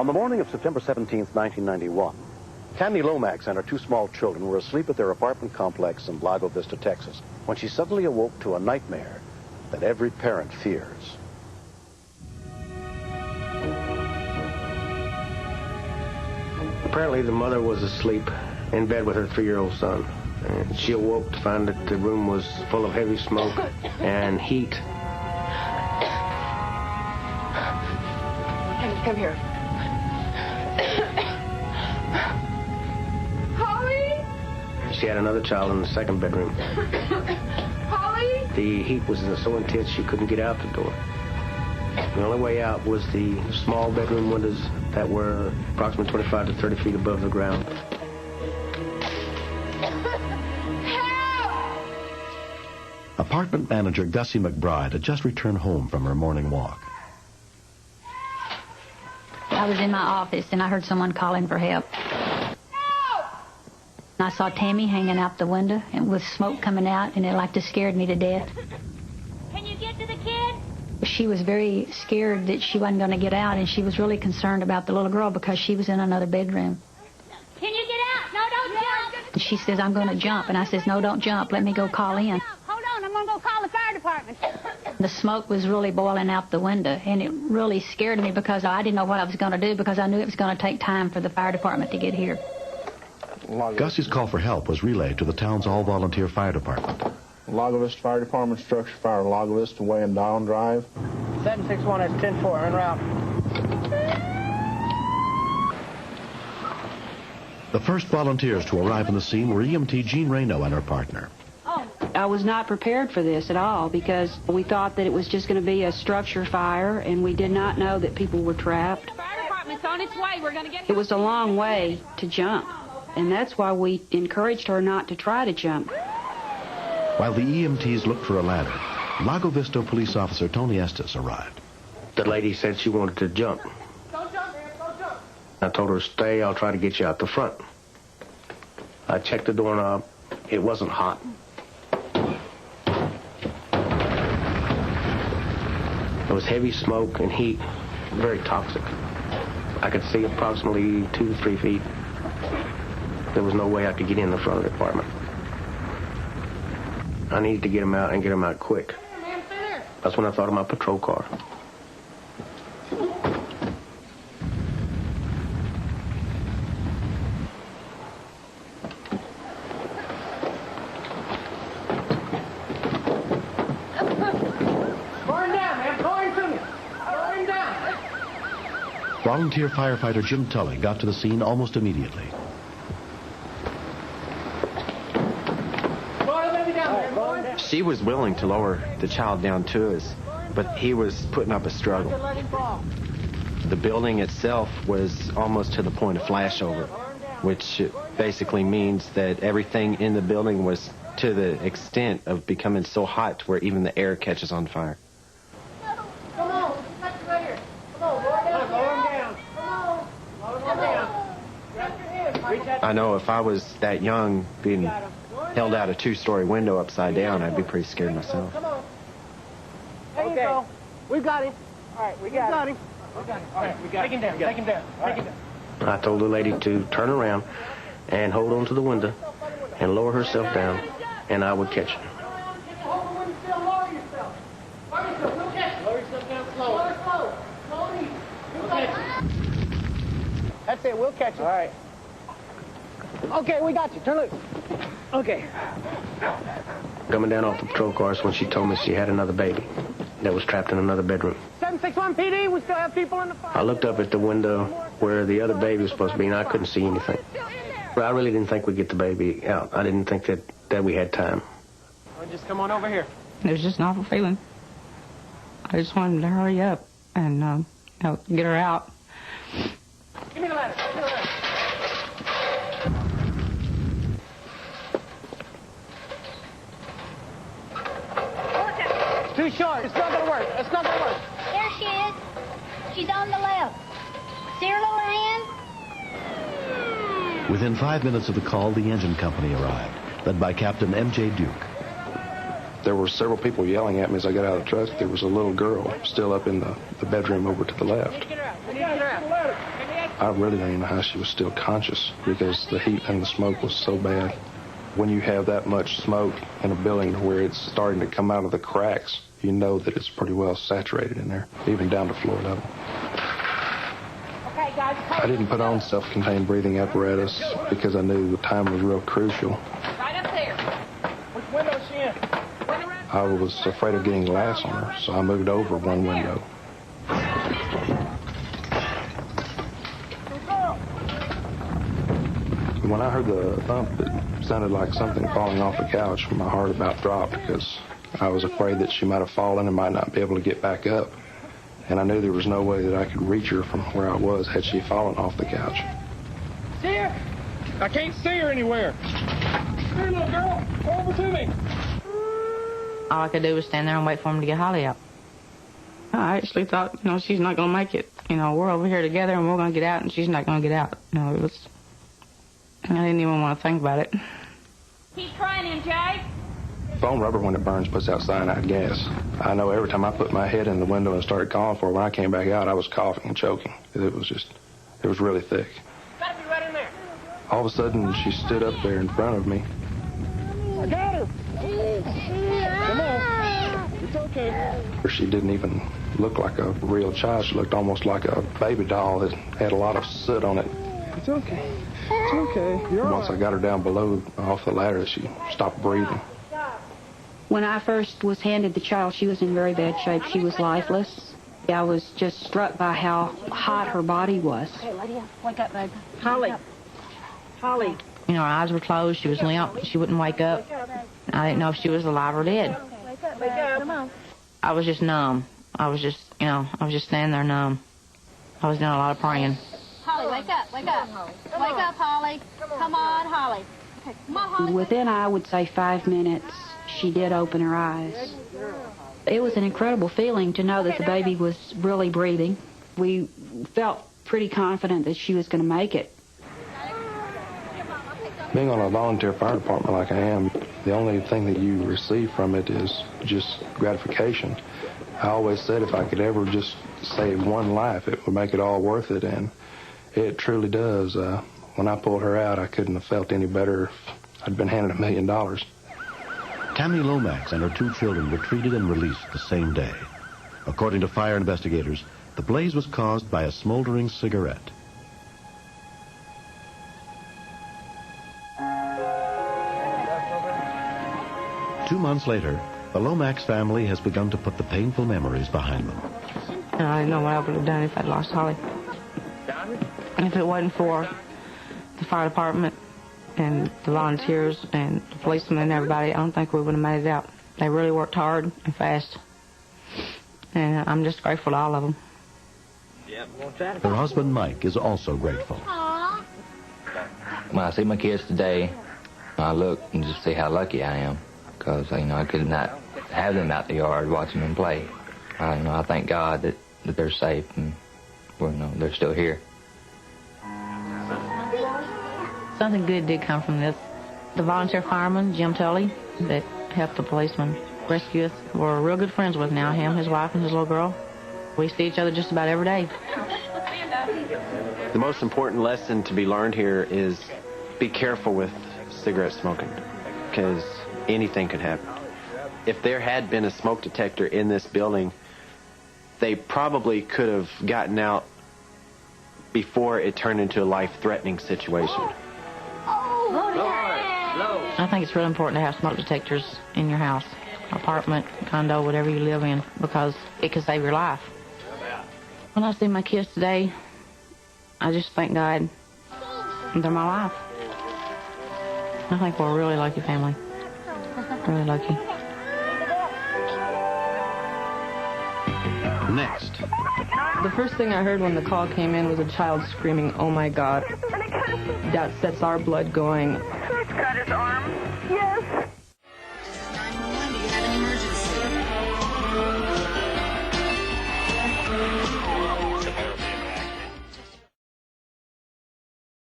On the morning of September 17th, 1991, Tammy Lomax and her two small children were asleep at their apartment complex in Lago Vista, Texas, when she suddenly awoke to a nightmare that every parent fears. Apparently the mother was asleep in bed with her 3-year-old son. And she awoke to find that the room was full of heavy smoke and heat. Come here. Holly? She had another child in the second bedroom. Holly? The heat was so intense she couldn't get out the door. The only way out was the small bedroom windows that were approximately 25 to 30 feet above the ground. Apartment manager Gussie McBride had just returned home from her morning walk. I was in my office and I heard someone calling for help. I saw Tammy hanging out the window and with smoke coming out, and it like just scared me to death. Can you get to the kid? She was very scared that she wasn't going to get out, and she was really concerned about the little girl because she was in another bedroom. Can you get out? No, don't jump. And she says, I'm going to jump. And I says, no, don't jump. Let me go call in. Hold on, I'm going to go call the fire department. The smoke was really boiling out the window, and it really scared me because I didn't know what I was going to do because I knew it was going to take time for the fire department to get here. Gussie's call for help was relayed to the town's all-volunteer fire department. Lago Vista Fire Department, structure fire, Lago Vista Way and Down Drive. 761 is 10-4, en route. The first volunteers to arrive on the scene were EMT Jean Reno and her partner. I was not prepared for this at all because we thought that it was just going to be a structure fire, and we did not know that people were trapped. The fire department's on its way. We're going to get... It was a long way to jump, and that's why we encouraged her not to try to jump. While the EMTs looked for a ladder, Lago Vista police officer Tony Estes arrived. The lady said she wanted to jump. Don't jump, man. Don't jump. I told her, stay, I'll try to get you out the front. I checked the doorknob. It wasn't hot. There was heavy smoke and heat, very toxic. I could see approximately 2 to 3 feet. There was no way I could get in the front of the apartment. I needed to get him out and get him out quick. That's when I thought of my patrol car. Volunteer firefighter Jim Tully got to the scene almost immediately. She was willing to lower the child down to us, but he was putting up a struggle. The building itself was almost to the point of flashover, which basically means that everything in the building was to the extent of becoming so hot to where even the air catches on fire. Come on. Right here. Come on. Lower him down. Come on. Lower him down. Grab your head, Michael. I know if I was that young, being held out a 2-story window upside down, I'd be pretty scared myself. Come on. There you go. We got him. All right, we got him. All right, we got Take him down. Take him down. Take him down. I told the lady to turn around and hold on to the window and lower herself down, and I would catch her. Hold the window still. Lower yourself. Lower yourself. We'll catch you. Lower yourself down slow. Lower slow. Slow and easy. We'll catch you. That's it. We'll catch you. All right. Okay, we got you. Turn loose. Okay. Coming down off the patrol cars when she told me she had another baby that was trapped in another bedroom. 761 PD, we still have people in the fire. I looked up at the window where the other baby was supposed to be, and I couldn't see anything. But I really didn't think we'd get the baby out. I didn't think that we had time. Well, just come on over here. It was just an awful feeling. I just wanted to hurry up and get her out. Give me the ladder. Give me the ladder. Too short. It's not going to work. It's not going to work. There she is. She's on the left. See her little hand? Within 5 minutes of the call, the engine company arrived, led by Captain M.J. Duke. There were several people yelling at me as I got out of the truck. There was a little girl still up in the bedroom over to the left. Get her out. We need to get her out. I really don't even know how she was still conscious because the heat and the smoke was so bad. When you have that much smoke in a building where it's starting to come out of the cracks, you know that it's pretty well saturated in there, even down to floor level. Okay, guys. I didn't put on self-contained breathing apparatus because I knew the time was real crucial. Right up there. Which window is she in? I was afraid of getting glass on her, so I moved over one window. When I heard the thump, it sounded like something falling off the couch. My heart about dropped because I was afraid that she might have fallen and might not be able to get back up. And I knew there was no way that I could reach her from where I was had she fallen off the couch. See her? I can't see her anywhere. Here, little girl. Come over to me. All I could do was stand there and wait for him to get Holly out. I actually thought, she's not going to make it. We're over here together and we're going to get out and she's not going to get out. It was... I didn't even want to think about it. Keep trying him, Jay. Foam rubber, when it burns, puts out cyanide gas. I know every time I put my head in the window and started calling for her, when I came back out, I was coughing and choking. It was really thick. Gotta be right in there. All of a sudden, she stood up there in front of me. I got her. Come on. It's okay. She didn't even look like a real child. She looked almost like a baby doll that had a lot of soot on it. It's okay. It's okay. You're Once I got her down below off the ladder, she stopped breathing. When I first was handed the child, she was in very bad shape. She was lifeless. I was just struck by how hot her body was. Okay, Lydia, wake up, babe. Holly. Holly. Her eyes were closed. She was limp. She wouldn't wake up. I didn't know if she was alive or dead. Wake up, babe. Come on. I was just numb. I was just standing there numb. I was doing a lot of praying. Holly, wake up, wake up. Wake up, Holly. Come on, Holly. Okay, come on, Holly. Within, I would say, 5 minutes, she did open her eyes. It was an incredible feeling to know that the baby was really breathing. We felt pretty confident that she was going to make it. Being on a volunteer fire department like I am, the only thing that you receive from it is just gratification. I always said if I could ever just save one life, it would make it all worth it, and it truly does. When I pulled her out, I couldn't have felt any better if I'd been handed $1 million. Tammy Lomax and her 2 children were treated and released the same day. According to fire investigators, the blaze was caused by a smoldering cigarette. Two months later, the Lomax family has begun to put the painful memories behind them. I didn't know what I would have done if I'd lost Holly. If it wasn't for the fire department and the volunteers and the policemen and everybody, I don't think we would have made it out. They really worked hard and fast. And I'm just grateful to all of them. Her husband, Mike, is also grateful. When I see my kids today, I look and just see how lucky I am. Because, I could not have them out the yard watching them play. I thank God that they're safe and, they're still here. Something good did come from this. The volunteer fireman, Jim Tully, that helped the policeman rescue us, we're real good friends with now, him, his wife, and his little girl. We see each other just about every day. The most important lesson to be learned here is be careful with cigarette smoking, because anything could happen. If there had been a smoke detector in this building, they probably could have gotten out before it turned into a life-threatening situation. I think it's really important to have smoke detectors in your house, apartment, condo, whatever you live in, because it can save your life. When I see my kids today, I just thank God they're my life. I think we're a really lucky family. Really lucky. Next. The first thing I heard when the call came in was a child screaming, "Oh my God." That sets our blood going. Cut his arm. Yes.